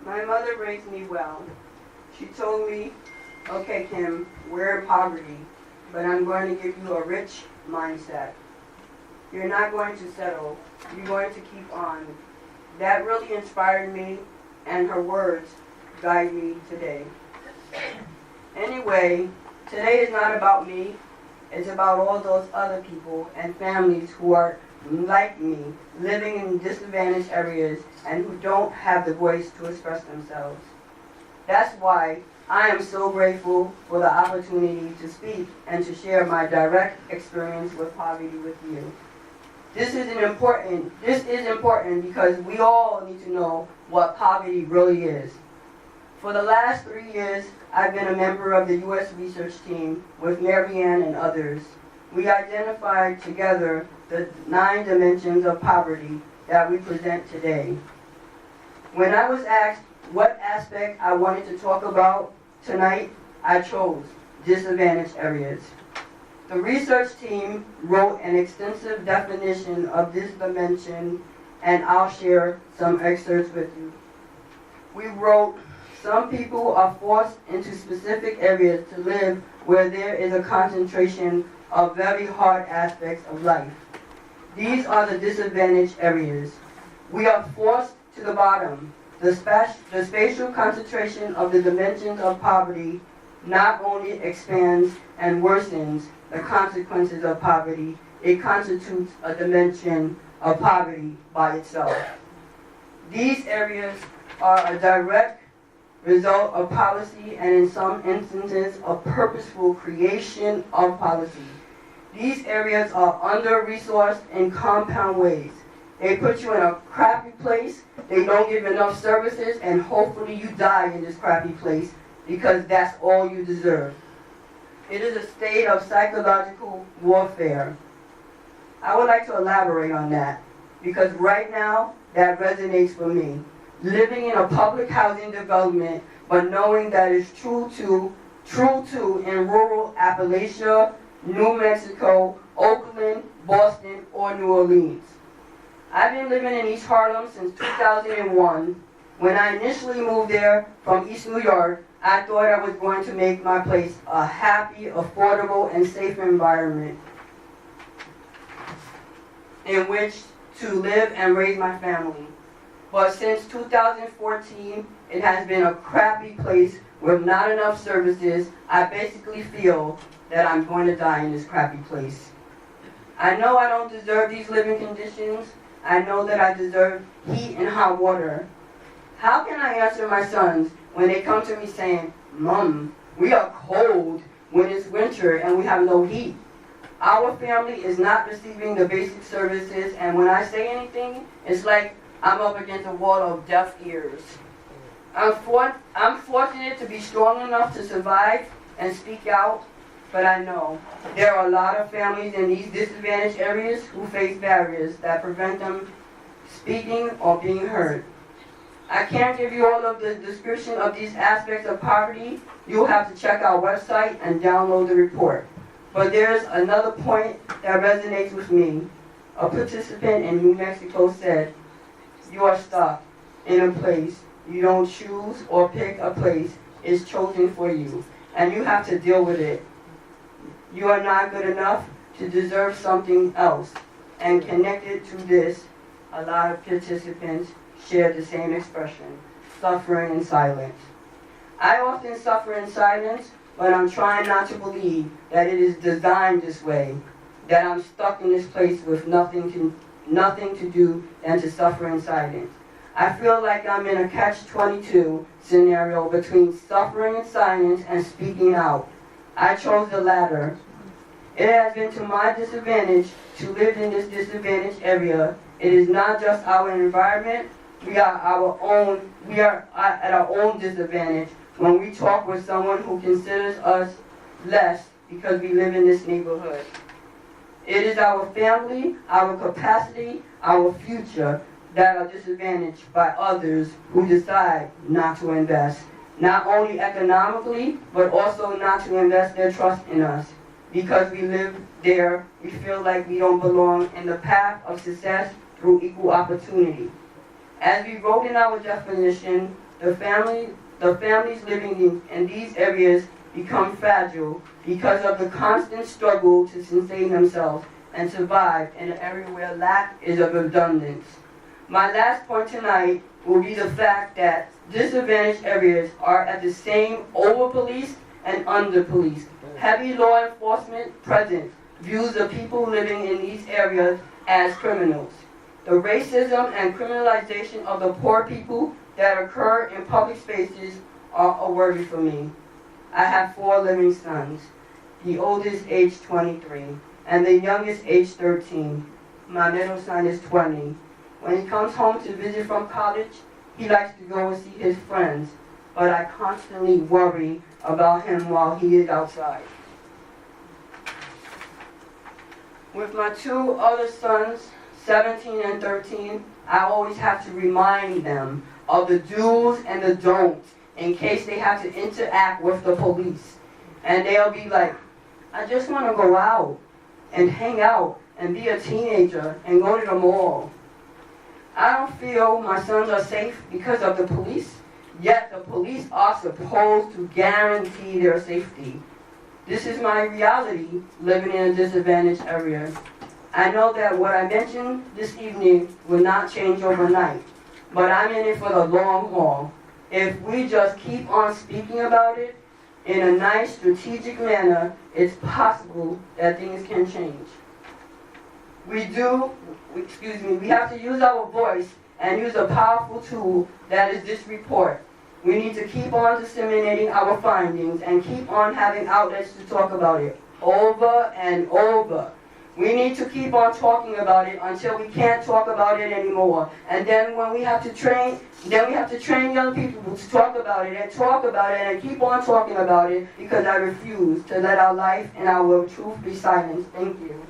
My mother raised me well. She told me, okay, Kim, we're in poverty, but I'm going to give you a rich mindset. You're not going to settle. You're going to keep on. That really inspired me, and her words guide me today. Anyway, today is not about me. It's about all those other people and families who are like me, living in disadvantaged areas and who don't have the voice to express themselves. That's why I am so grateful for the opportunity to speak and to share my direct experience with poverty with you. This is important because we all need to know what poverty really is. For the last 3 years, I've been a member of the U.S. research team with Marianne and others. We identified together the 9 dimensions of poverty that we present today. When I was asked what aspect I wanted to talk about tonight, I chose disadvantaged areas. The research team wrote an extensive definition of this dimension, and I'll share some excerpts with you. We wrote, some people are forced into specific areas to live where there is a concentration of very hard aspects of life. These are the disadvantaged areas. We are forced to the bottom. The spatial concentration of the dimensions of poverty not only expands and worsens the consequences of poverty, it constitutes a dimension of poverty by itself. These areas are a direct result of policy and in some instances a purposeful creation of policy. These areas are under-resourced in compound ways. They put you in a crappy place, they don't give enough services, and hopefully you die in this crappy place because that's all you deserve. It is a state of psychological warfare. I would like to elaborate on that because right now that resonates for me. Living in a public housing development, but knowing that it's true to in rural Appalachia, New Mexico, Oakland, Boston, or New Orleans. I've been living in East Harlem since 2001. When I initially moved there from East New York, I thought I was going to make my place a happy, affordable, and safe environment in which to live and raise my family. But since 2014, it has been a crappy place with not enough services. I basically feel that I'm going to die in this crappy place. I know I don't deserve these living conditions. I know that I deserve heat and hot water. How can I answer my sons when they come to me saying, Mom, we are cold when it's winter and we have no heat? Our family is not receiving the basic services, and when I say anything, it's like I'm up against a wall of deaf ears. I'm fortunate to be strong enough to survive and speak out, but I know there are a lot of families in these disadvantaged areas who face barriers that prevent them speaking or being heard. I can't give you all of the description of these aspects of poverty. You'll have to check our website and download the report. But there's another point that resonates with me. A participant in New Mexico said, you are stuck in a place. You don't choose or pick a place. It's chosen for you, and you have to deal with it. You are not good enough to deserve something else. And connected to this, a lot of participants share the same expression, suffering in silence. I often suffer in silence, but I'm trying not to believe that it is designed this way, that I'm stuck in this place with nothing to do than to suffer in silence. I feel like I'm in a catch-22 scenario between suffering in silence and speaking out. I chose the latter. It has been to my disadvantage to live in this disadvantaged area. It is not just our environment. We are at our own disadvantage when we talk with someone who considers us less because we live in this neighborhood. It is our family, our capacity, our future that are disadvantaged by others who decide not to invest, not only economically, but also not to invest their trust in us. Because we live there, we feel like we don't belong in the path of success through equal opportunity. As we wrote in our definition, The families living in these areas become fragile because of the constant struggle to sustain themselves and survive in an area where lack is of abundance. My last point tonight will be the fact that disadvantaged areas are at the same over-policed and under-policed. Heavy law enforcement presence views the people living in these areas as criminals. The racism and criminalization of the poor people that occur in public spaces are a worry for me. I have 4 living sons, the oldest age 23, and the youngest age 13. My middle son is 20. When he comes home to visit from college, he likes to go and see his friends, but I constantly worry about him while he is outside. With my 2 other sons, 17 and 13, I always have to remind them of the do's and the don'ts in case they have to interact with the police. And they'll be like, I just want to go out and hang out and be a teenager and go to the mall. I don't feel my sons are safe because of the police, yet the police are supposed to guarantee their safety. This is my reality living in a disadvantaged area. I know that what I mentioned this evening will not change overnight, but I'm in it for the long haul. If we just keep on speaking about it in a nice, strategic manner, it's possible that things can change. We have to use our voice and use a powerful tool that is this report. We need to keep on disseminating our findings and keep on having outlets to talk about it over and over. We need to keep on talking about it until we can't talk about it anymore. And then when we have to train, young people to talk about it and keep on talking about it, because I refuse to let our life and our truth be silenced. Thank you.